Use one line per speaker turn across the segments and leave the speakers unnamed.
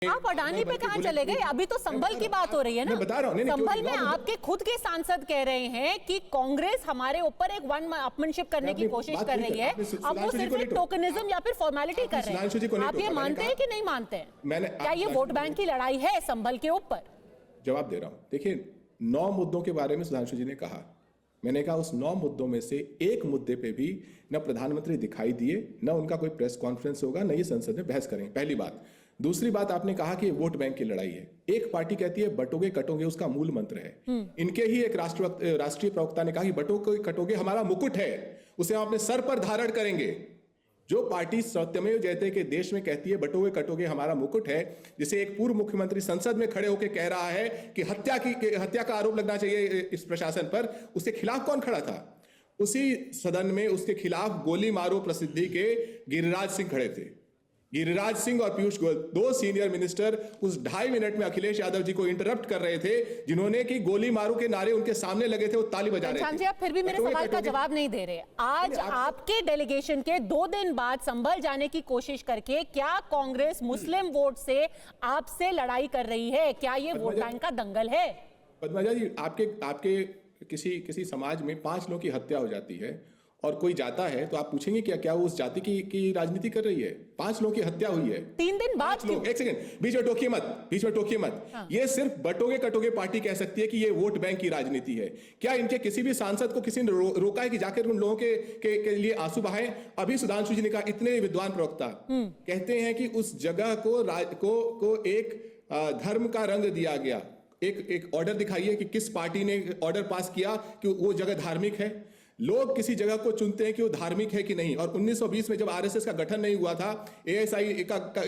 आप अडानी पे कहां चले गए? अभी तो संभल की बात हो रही है ना।
मैं बता रहा हूं,
संभल में आपके खुद के सांसद कह रहे हैं कि कांग्रेस हमारे ऊपर एक वन अपमनशिप करने की कोशिश कर रही है। अब वो सिर्फ एक टोकनिज्म या फिर फॉर्मेलिटी कर रहे हैं। आप ये मानते हैं कि नहीं मानते हैं? क्या ये वोट बैंक की लड़ाई है संभल के ऊपर?
जवाब दे रहा हूं। देखिए, 9 मुद्दों के बारे में सुधांशु जी ने कहा। मैंने कहा उस 9 मुद्दों में से एक मुद्दे पे भी न प्रधानमंत्री दिखाई दिए, न उनका कोई प्रेस कॉन्फ्रेंस होगा, न ये संसद में बहस करेंगे। पहली बात। दूसरी बात, आपने कहा कि वोट बैंक की लड़ाई है। एक पार्टी कहती है बटोगे कटोगे, उसका मूल मंत्र है। इनके ही एक राष्ट्रीय प्रवक्ता ने कहा कि बटोगे कटोगे हमारा मुकुट है, उसे हम अपने सर पर धारण करेंगे। जो पार्टी सत्यमेव जयते के देश में कहती है बटोगे कटोगे हमारा मुकुट है, जिसे एक पूर्व मुख्यमंत्री संसद में खड़े होकर कह रहा है कि हत्या का आरोप लगना चाहिए इस प्रशासन पर, उसके खिलाफ कौन खड़ा था? उसी सदन में उसके खिलाफ गोली मारो प्रसिद्धि के गिरिराज सिंह खड़े थे। गिरिराज सिंह और पीयूष गोयल, 2 सीनियर मिनिस्टर, उस 2.5 मिनट में अखिलेश यादव जी को इंटरप्ट कर रहे थे, जिन्होंने कि गोली मारो के नारे उनके सामने लगे थे, वो ताली बजा रहे थे।
आप फिर भी मेरे सवाल का जवाब नहीं दे रहे। आज आपके डेलीगेशन के 2 दिन बाद संभल जाने की कोशिश करके क्या कांग्रेस मुस्लिम वोट से आपसे लड़ाई कर रही है? क्या ये वोट बैंक का दंगल है?
पद्मजा जी, आपके किसी समाज में 5 लोगों की हत्या हो जाती है और कोई जाता है तो आप पूछेंगे क्या वो उस जाति की राजनीति कर रही है? 5 लोगों की हत्या हुई है
3 दिन बाद।
एक सेकंड, बीच में टोकिए मत। हाँ। ये सिर्फ बटोगे कटोगे पार्टी कह सकती है कि ये वोट बैंक की राजनीति है। क्या इनके किसी भी सांसद को किसी ने रोका है कि जाकर उन लोगों के लिए आंसू बहाएं? अभी सुधांशु जी ने कहा, इतने विद्वान प्रवक्ता कहते हैं कि उस जगह को एक धर्म का रंग दिया गया। एक ऑर्डर दिखाइए कि किस पार्टी ने ऑर्डर पास किया कि वो जगह धार्मिक है। लोग किसी जगह को चुनते हैं कि वो धार्मिक है कि नहीं। और 1920 में जब आरएसएस का गठन नहीं हुआ था, एएसआई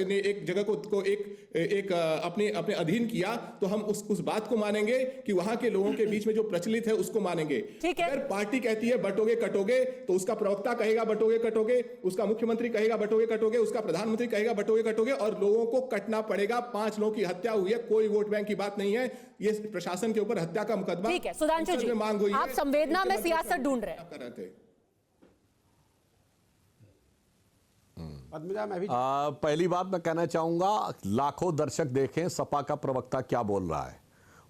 ने एक जगह को एक अपने अधीन किया, तो हम उस बात को मानेंगे कि वहां के लोगों के बीच में जो प्रचलित है उसको मानेंगे। अगर पार्टी कहती है बटोगे कटोगे, तो उसका प्रवक्ता कहेगा बटोगे कटोगे, उसका मुख्यमंत्री कहेगा बटोगे कटोगे, उसका प्रधानमंत्री कहेगा बटोगे कटोगे, और लोगों को कटना पड़ेगा। 5 लोगों की हत्या हुई है, कोई वोट बैंक की बात नहीं है। ये प्रशासन के ऊपर हत्या का मुकदमा।
ठीक है सुधांशु जी, मांग हुई, आप संवेदना में सियासत ढूंढ रहे हैं।
पहली बात मैं कहना चाहूंगा, लाखों दर्शक देखें सपा का प्रवक्ता क्या बोल रहा है।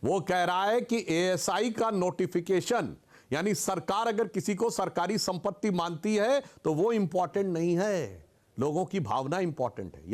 वो कह रहा है कि एएसआई का नोटिफिकेशन, यानी सरकार अगर किसी को सरकारी संपत्ति मानती है तो वो इंपॉर्टेंट नहीं है, लोगों की भावना इंपॉर्टेंट है।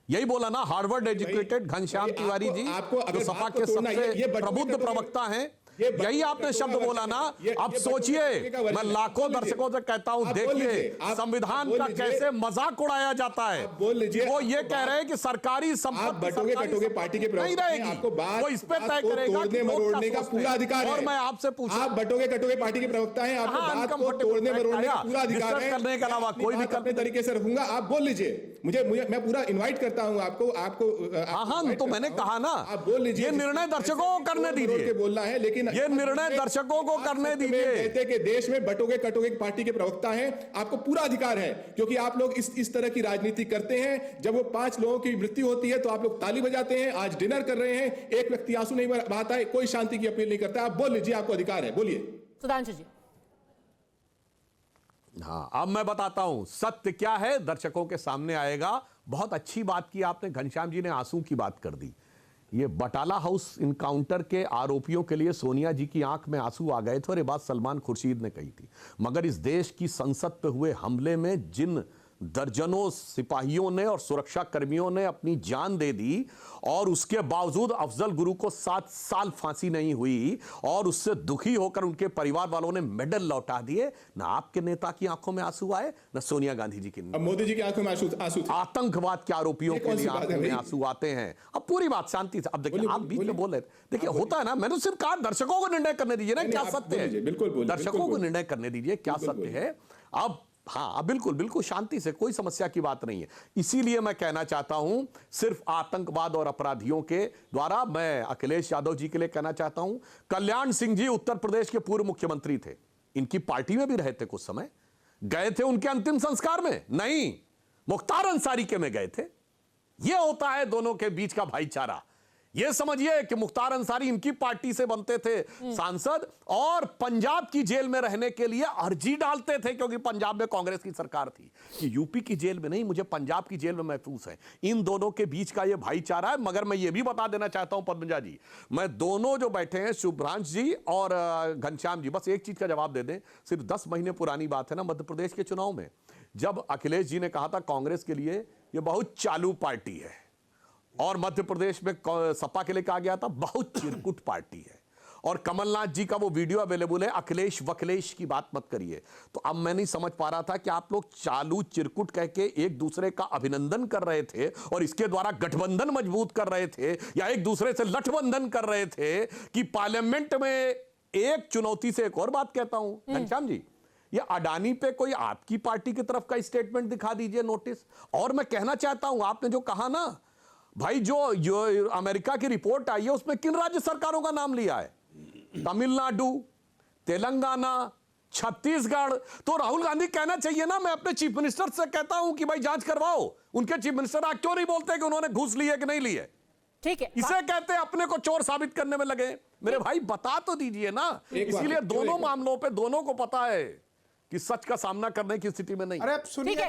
यही बोला ना हार्वर्ड एजुकेटेड घनश्याम तिवारी जी, जो सपा के सबसे प्रबुद्ध प्रवक्ता हैं। यही आपने शब्द बोला ना। अब सोचिए, मैं लाखों दर्शकों से कहता हूं, देखिए संविधान का कैसे मजाक उड़ाया जाता है। वो ये कह रहे हैं कि सरकारी संपत्ति
बटोगे कटोगे पार्टी के
नहीं रहेगी, वो इस पे तय करेगा कि
मरोड़ने का पूरा अधिकार है।
और मैं आपसे पूछूं,
आप बटोगे कटोगे पार्टी के प्रवक्ता हैं, आपको बात को तोड़ने मरोड़ने का पूरा अधिकार है।
करने के अलावा कोई विकल्प
अपने तरीके से रखूंगा, आप बोल लीजिए। मुझे मैं पूरा इनवाइट करता हूं आपको।
हाँ, तो मैंने कहा ना,
आप बोल लीजिए।
ये निर्णय दर्शकों को करने दीजिए,
बोलना है, लेकिन
ये निर्णय दर्शकों को करने दीजिए।
कहते के देश में बटोगे कटोगे पार्टी के प्रवक्ता हैं, आपको पूरा अधिकार है, क्योंकि आप लोग इस तरह की राजनीति करते हैं। जब वो 5 लोगों की मृत्यु होती है तो आप लोग ताली बजाते हैं। आज डिनर कर रहे हैं, एक व्यक्ति आंसू नहीं बहाता है, कोई शांति की अपील नहीं करता। आप बोल लीजिए, आपको अधिकार है, बोलिए।
सुधांशु जी।
हाँ, अब मैं बताता हूं सत्य क्या है, दर्शकों के सामने आएगा। बहुत अच्छी बात की आपने, घनश्याम जी ने आंसू की बात कर दी। ये बटाला हाउस इनकाउंटर के आरोपियों के लिए सोनिया जी की आंख में आंसू आ गए थे, और ये बात सलमान खुर्शीद ने कही थी। मगर इस देश की संसद पे हुए हमले में जिन दर्जनों सिपाहियों ने और सुरक्षा कर्मियों ने अपनी जान दे दी, और उसके बावजूद अफजल गुरु को 7 साल फांसी नहीं हुई, और उससे दुखी होकर उनके परिवार वालों ने मेडल लौटा दिए। ना आपके नेता की आंखों में आंसू आए, ना सोनिया गांधी जी की।
मोदी जी की आंखों में आंसू थे।
आतंकवाद के आरोपियों के लिए आंखों में आंसू आते हैं। अब पूरी बात शांति से, अब देखिए आप बीच में बोल रहे थे। देखिए होता है ना, मैंने सिर्फ कहा दर्शकों को निर्णय करने दीजिए ना, क्या सत्य है।
बिल्कुल
दर्शकों को निर्णय करने दीजिए क्या सत्य है। अब हाँ, बिल्कुल शांति से, कोई समस्या की बात नहीं है। इसीलिए मैं कहना चाहता हूं, सिर्फ आतंकवाद और अपराधियों के द्वारा, मैं अखिलेश यादव जी के लिए कहना चाहता हूं, कल्याण सिंह जी उत्तर प्रदेश के पूर्व मुख्यमंत्री थे, इनकी पार्टी में भी रहे थे, कुछ समय गए थे उनके अंतिम संस्कार में, नहीं मुख्तार अंसारी के में गए थे। यह होता है दोनों के बीच का भाईचारा। ये समझिए कि मुख्तार अंसारी इनकी पार्टी से बनते थे सांसद और पंजाब की जेल में रहने के लिए अर्जी डालते थे, क्योंकि पंजाब में कांग्रेस की सरकार थी, कि यूपी की जेल में नहीं, मुझे पंजाब की जेल में महफूज है। इन दोनों के बीच का ये भाईचारा है। मगर मैं ये भी बता देना चाहता हूं पद्मजा जी, मैं दोनों जो बैठे हैं शुभ्रांश जी और घनश्याम जी, बस एक चीज का जवाब दे दें। सिर्फ 10 महीने पुरानी बात है ना, मध्य प्रदेश के चुनाव में जब अखिलेश जी ने कहा था कांग्रेस के लिए ये बहुत चालू पार्टी है, और मध्य प्रदेश में सपा के लिए कहा गया था बहुत चिरकुट पार्टी है, और कमलनाथ जी का वो वीडियो अवेलेबल है, अखिलेश वखिलेश की बात मत करिए। तो अब मैं नहीं समझ पा रहा था कि आप लोग चालू चिरकुट कह के एक दूसरे का अभिनंदन कर रहे थे और इसके द्वारा गठबंधन मजबूत कर रहे थे, या एक दूसरे से लठबंधन कर रहे थे कि पार्लियामेंट में एक चुनौती से। एक और बात कहता हूं घनश्याम जी, ये अडानी पे कोई आपकी पार्टी की तरफ का स्टेटमेंट दिखा दीजिए, नोटिस। और मैं कहना चाहता हूं, आपने जो कहा ना भाई, जो अमेरिका की रिपोर्ट आई है उसमें किन राज्य सरकारों का नाम लिया है? तमिलनाडु, तेलंगाना, छत्तीसगढ़। तो राहुल गांधी कहना चाहिए ना, मैं अपने चीफ मिनिस्टर से कहता हूं कि भाई जांच करवाओ। उनके चीफ मिनिस्टर आज क्यों नहीं बोलते कि उन्होंने घूस ली है कि नहीं ली है?
ठीक है,
इसे कहते हैं अपने को चोर साबित करने में लगे। मेरे भाई बता तो दीजिए ना। इसीलिए दोनों मामलों पे दोनों को पता है कि सच का सामना करने की स्थिति में नहीं।
अरे अब सुनिए।